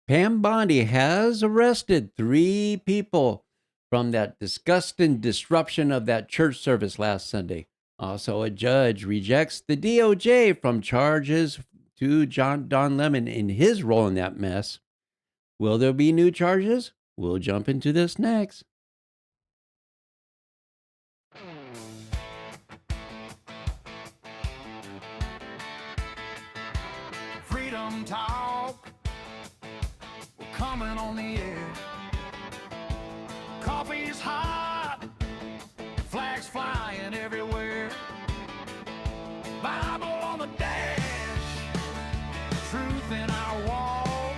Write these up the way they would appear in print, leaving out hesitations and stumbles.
Pam Bondi has arrested 3 people from that disgusting disruption of that church service last Sunday. Also, a judge rejects the DOJ from charges to Don Lemon in his role in that mess. Will there be new charges? We'll jump into this next. Freedom Talk, we're coming on the air. Coffee's hot, flags flying everywhere. Bible on the dash, truth in our walk.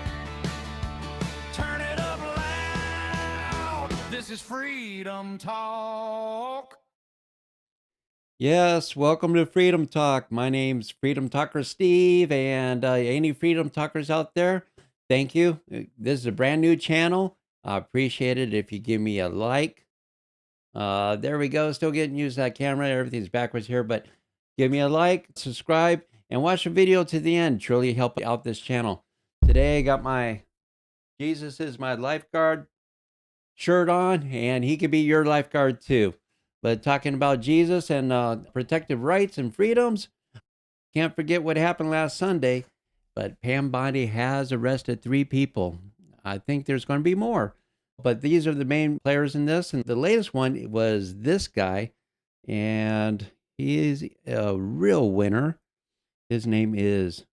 Turn it up loud, this is Freedom Talk. Yes, welcome to Freedom Talk. My name's Freedom Talker Steve, and any Freedom Talkers out there, thank you. This is a brand new channel. I appreciate it if you give me a like. There we go. Still getting used to that camera. Everything's backwards here, but give me a like, subscribe, and watch the video to the end. Truly help out this channel. Today I got my Jesus is my lifeguard shirt on, and he could be your lifeguard too. But talking about Jesus and protective rights and freedoms, can't forget what happened last Sunday. But Pam Bondi has arrested 3 people. I think there's going to be more. But these are the main players in this. And the latest one was this guy. And he is a real winner. His name is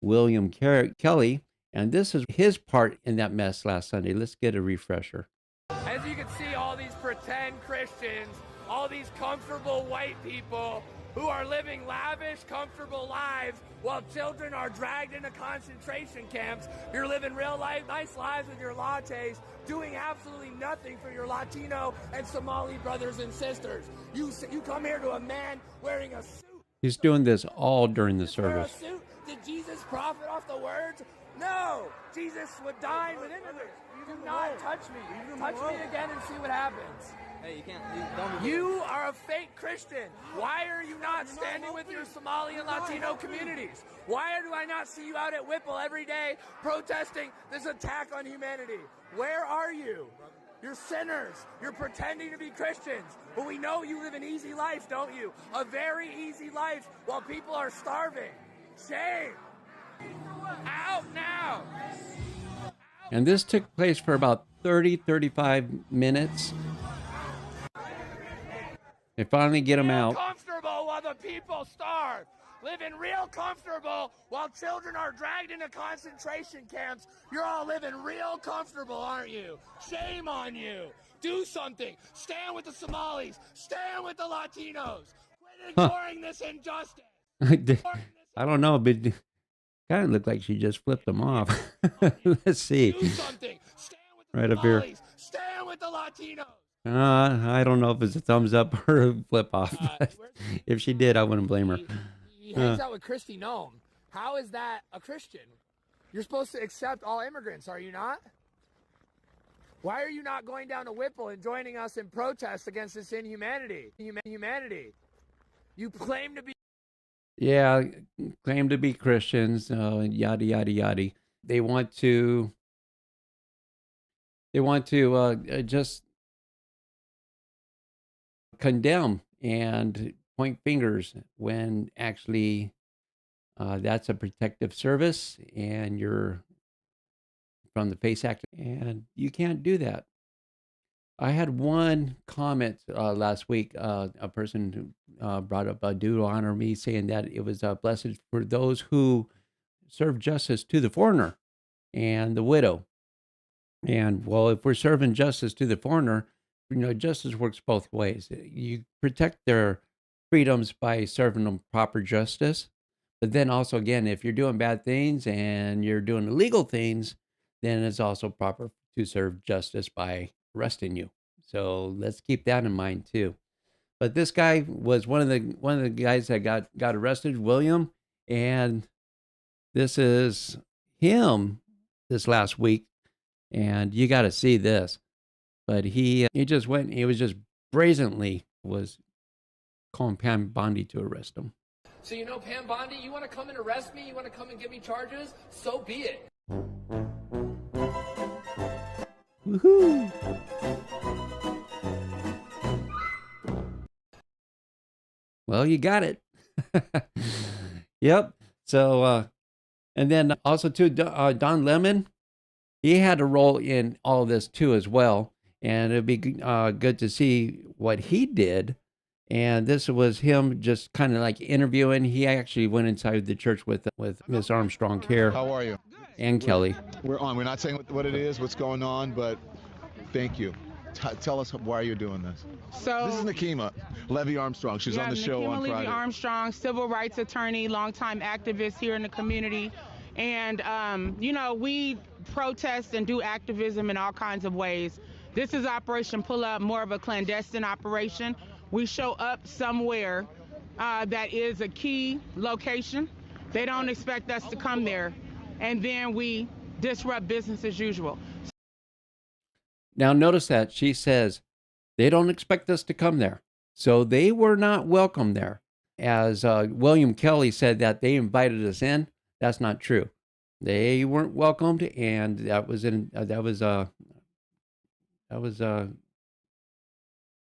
William Kelly. And this is his part in that mess last Sunday. Let's get a refresher. As you can see, all these pretend Christians, all these comfortable white people who are living lavish, comfortable lives while children are dragged into concentration camps. You're living real life, nice lives with your lattes, doing absolutely nothing for your Latino and Somali brothers and sisters. You come here to a man wearing a suit. He's doing this all during the service. Wear a suit? Did Jesus profit off the words? No. Jesus would dine with immigrants. Do not touch me. Touch me again and see what happens. Hey, you can't. You are a fake Christian. Why are you not standing with your Somali and Latino communities? Why do I not see you out at Whipple every day protesting this attack on humanity? Where are you? You're sinners. You're pretending to be Christians. But we know you live an easy life, don't you? A very easy life while people are starving. Shame. Out now. And this took place for about 35 minutes. They finally get him out. Comfortable while the people starve. Living real comfortable while children are dragged into concentration camps. You're all living real comfortable, aren't you? Shame on you. Do something. Stand with the Somalis. Stand with the Latinos. Quit ignoring this injustice. I don't know, but kind of looked like she just flipped them off. Let's see. Do something. Stand with the Right up Somalis. here. Stand with the Latinos. I don't know if it's a thumbs up or a flip off. But if she did, I wouldn't blame her. He hangs out with Kristi Noem. How is that a Christian? You're supposed to accept all immigrants, are you not? Why are you not going down to Whipple and joining us in protest against this inhumanity? Humanity. You claim to be. Yeah, claim to be Christians, yada yada yada. They want to just condemn and point fingers when actually that's a protective service and you're from the FACE Act, and you can't do that. I had one comment last week. A person who brought up Deuteronomy, saying that it was blessed for those who serve justice to the foreigner and the widow. And well, if we're serving justice to the foreigner, justice works both ways. You protect their freedoms by serving them proper justice. But then also, again, if you're doing bad things and you're doing illegal things, then it's also proper to serve justice by arresting you. So let's keep that in mind too. But this guy was one of the guys that got arrested, William, and this is him this last week, and you got to see this. But he just went. He was just brazenly was calling Pam Bondi to arrest him. So Pam Bondi, you want to come and arrest me? You want to come and give me charges? So be it. Woohoo! Well, you got it. Yep. So, and then also too, Don Lemon, he had a role in all of this too as well, and it'd be good to see what he did. And this was him just kind of like interviewing. He actually went inside the church with Miss Armstrong here How are you? and Kelly. We're on. We're not saying what it is, what's going on, but thank you. Tell us why you're doing this. So This is Nakima Levy Armstrong. She's on the show Nakima on Levy Friday. Armstrong, civil rights attorney, longtime activist here in the community. And, we protest and do activism in all kinds of ways. This is Operation Pull Up, more of a clandestine operation. We show up somewhere that is a key location. They don't expect us to come there. And then we disrupt business as usual. Now, notice that she says they don't expect us to come there. So they were not welcome there. As William Kelly said that they invited us in, that's not true. They weren't welcomed, and that was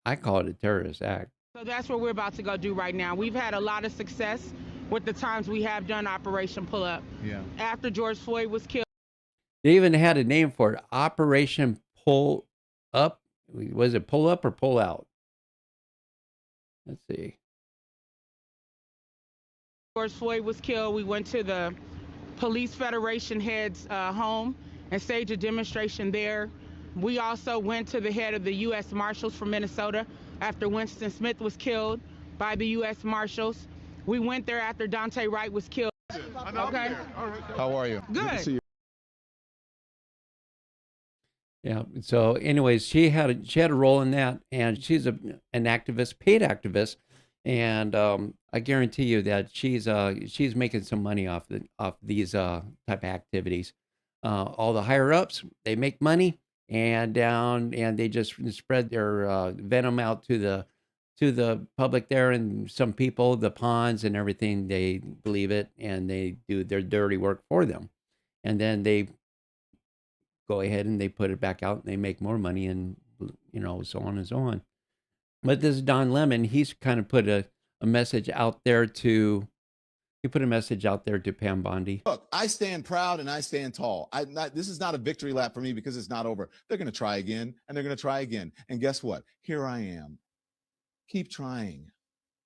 I call it a terrorist act. So that's what we're about to go do right now. We've had a lot of success with the times we have done Operation Pull Up. Yeah. After George Floyd was killed. They even had a name for it, Operation Pull Up. Was it Pull Up or Pull Out? Let's see. George Floyd was killed. We went to the Police Federation head's home and staged a demonstration there. We also went to the head of the U.S. Marshals from Minnesota after Winston Smith was killed by the U.S. Marshals. We went there after Dante Wright was killed. Okay. How are you? Good. to see you. Yeah. So, anyways, she had a role in that, and she's an activist, paid activist, and I guarantee you that she's making some money off these type of activities. All the higher ups, they make money, and they just spread their venom out to the public there, and some people, the pawns and everything, they believe it, and they do their dirty work for them, and then they go ahead and they put it back out and they make more money, and so on and so on. But this Don Lemon, he's kind of put a message out there to Pam Bondi. Look, I stand proud and I stand tall. This is not a victory lap for me because it's not over. They're going to try again, and they're going to try again. And guess what? Here I am. Keep trying.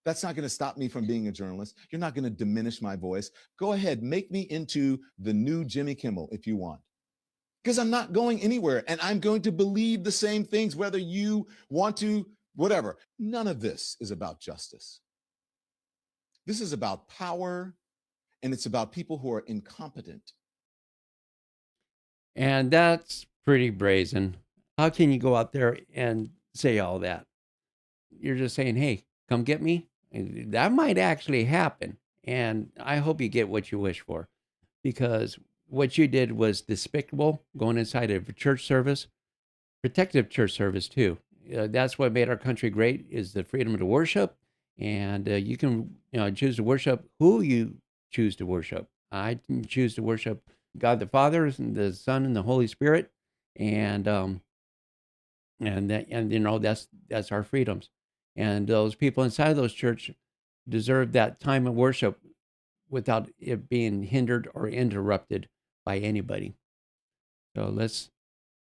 That's not going to stop me from being a journalist. You're not going to diminish my voice. Go ahead, make me into the new Jimmy Kimmel if you want. Because I'm not going anywhere, and I'm going to believe the same things, whether you want to, whatever. None of this is about justice. This is about power, and it's about people who are incompetent. And that's pretty brazen. How can you go out there and say all that? You're just saying, hey, come get me. And that might actually happen. And I hope you get what you wish for, because what you did was despicable, going inside of a church service, protective church service too. That's what made our country great, is the freedom to worship. And you can choose to worship who you choose to worship. I choose to worship God the Father, and the Son, and the Holy Spirit, and that's our freedoms. And those people inside of those church deserve that time of worship without it being hindered or interrupted by anybody. So let's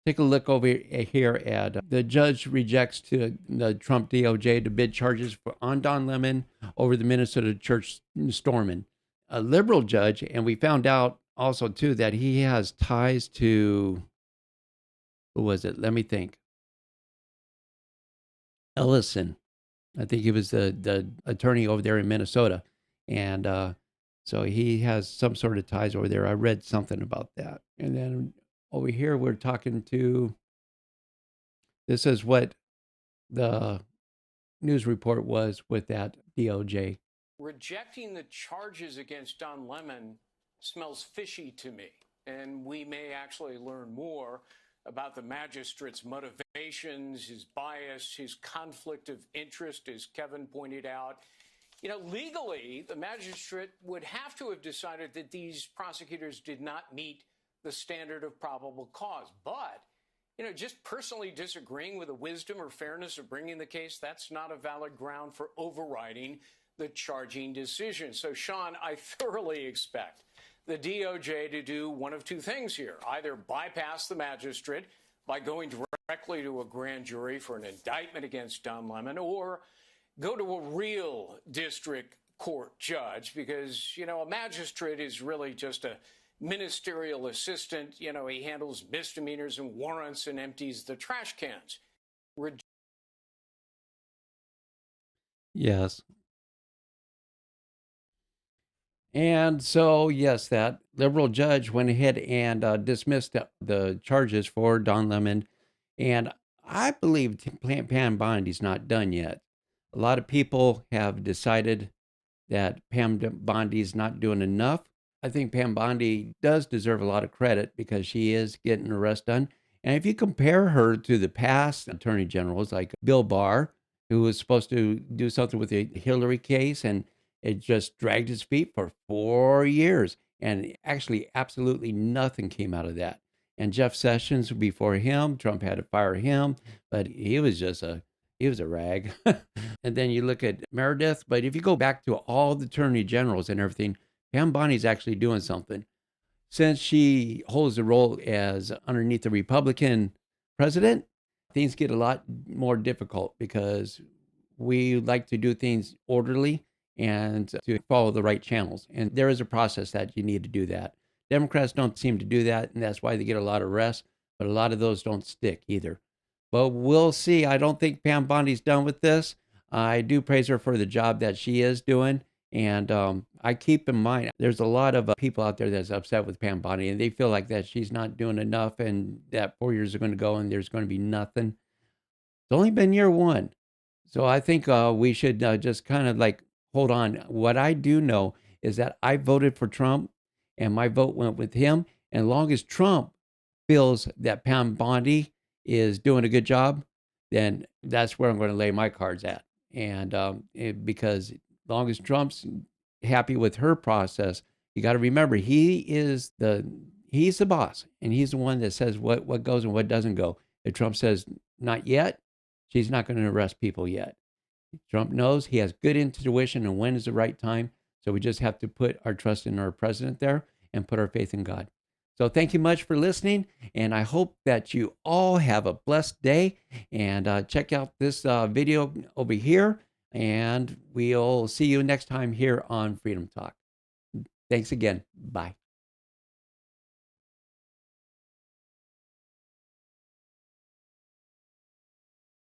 take a look over here at the judge rejects the Trump DOJ to bid charges on Don Lemon over the Minnesota church storming. A liberal judge, and we found out also too that he has ties to, who was it? Let me think. Ellison. I think he was the attorney over there in Minnesota. And so he has some sort of ties over there. I read something about that. And then over here, we're talking to, this is what the news report was with that DOJ. Rejecting the charges against Don Lemon smells fishy to me, and we may actually learn more about the magistrate's motivations, his bias, his conflict of interest, as Kevin pointed out. Legally, the magistrate would have to have decided that these prosecutors did not meet the standard of probable cause. But just personally disagreeing with the wisdom or fairness of bringing the case, that's not a valid ground for overriding the charging decision. So, Sean, I thoroughly expect the DOJ to do one of two things here: either bypass the magistrate by going directly to a grand jury for an indictment against Don Lemon, or go to a real district court judge, because, a magistrate is really just a ministerial assistant. He handles misdemeanors and warrants and empties the trash cans. Yes. And so, yes, that liberal judge went ahead and dismissed the charges for Don Lemon. And I believe Pam Bondi's not done yet. A lot of people have decided that Pam Bondi's not doing enough. I think Pam Bondi does deserve a lot of credit because she is getting the rest done. And if you compare her to the past attorney generals like Bill Barr, who was supposed to do something with the Hillary case, and it just dragged his feet for 4 years. And actually, absolutely nothing came out of that. And Jeff Sessions before him, Trump had to fire him, but he was a rag. And then you look at Meredith, but if you go back to all the attorney generals and everything, Pam Bondi's actually doing something. Since she holds the role as underneath the Republican president, things get a lot more difficult because we like to do things orderly and to follow the right channels. And there is a process that you need to do that. Democrats don't seem to do that, and that's why they get a lot of arrests, but a lot of those don't stick either. But we'll see. I don't think Pam Bondi's done with this. I do praise her for the job that she is doing. And I keep in mind, there's a lot of people out there that's upset with Pam Bondi, and they feel like that she's not doing enough and that 4 years are going to go and there's going to be nothing. It's only been year one. So I think we should just kind of like hold on. What I do know is that I voted for Trump and my vote went with him. And as long as Trump feels that Pam Bondi is doing a good job, then that's where I'm going to lay my cards at. And because as long as Trump's happy with her process, you got to remember he's the boss, and he's the one that says what goes and what doesn't go. If Trump says not yet, she's not going to arrest people yet. Trump knows he has good intuition and when is the right time. So we just have to put our trust in our president there and put our faith in God. So thank you much for listening, and I hope that you all have a blessed day. And check out this video over here, and we'll see you next time here on Freedom Talk. Thanks again. Bye.